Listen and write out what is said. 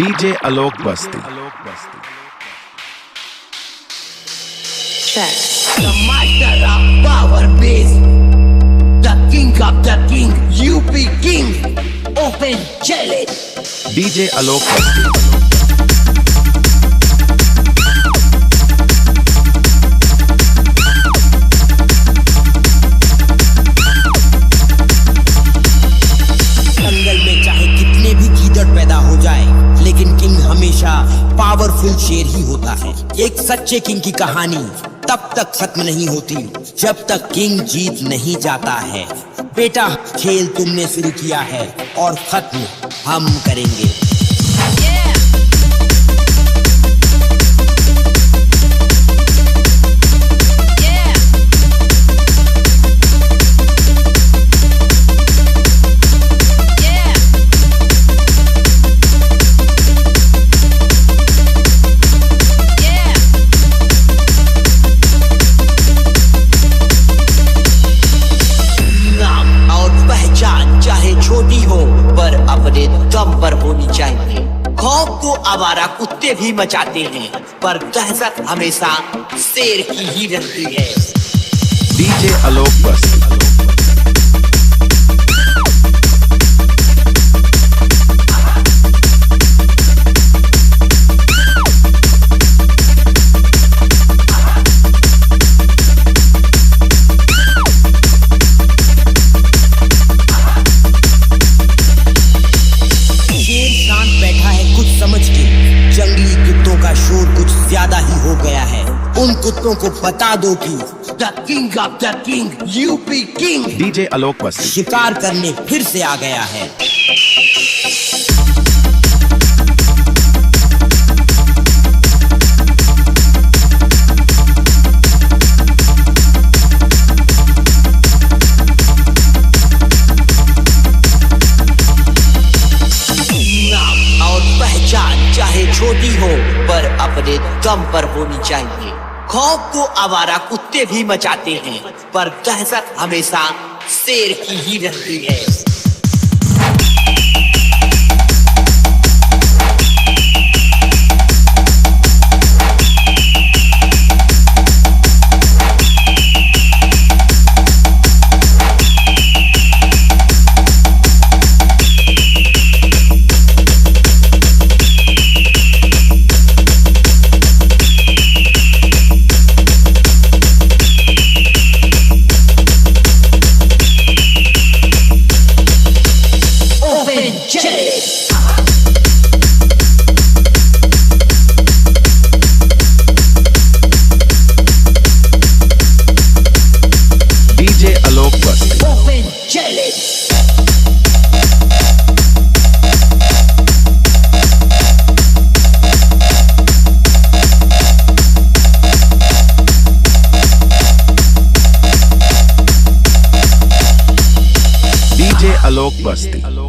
DJ Alok Basti. Check. The master of power base, the king of the king, UP king, open challenge. DJ Alok Basti. जंगल में चाहे कितने भी गीदड़ पैदा हो जाए, लेकिन किंग हमेशा पावरफुल शेर ही होता है। एक सच्चे किंग की कहानी तब तक खत्म नहीं होती जब तक किंग जीत नहीं जाता है। बेटा, खेल तुमने शुरू किया है और खत्म हम करेंगे। छोटी हो पर अपने दम पर होनी चाहिए। खौफ तो आवारा कुत्ते भी मचाते हैं, पर दहशत हमेशा शेर की ही रहती है। DJ Alok Basti. जंगली कुत्तों का शोर कुछ ज्यादा ही हो गया है। उन कुत्तों को बता दो कि the king of the king, UP king DJ Alok Basti. शिकार करने फिर से आ गया है। चाहे छोटी हो पर अपने दम पर होनी चाहिए। खौफ तो आवारा कुत्ते भी मचाते हैं, पर दहशत हमेशा शेर की ही रहती है। DJ Alok Basti. Open challenge. DJ Alok Basti.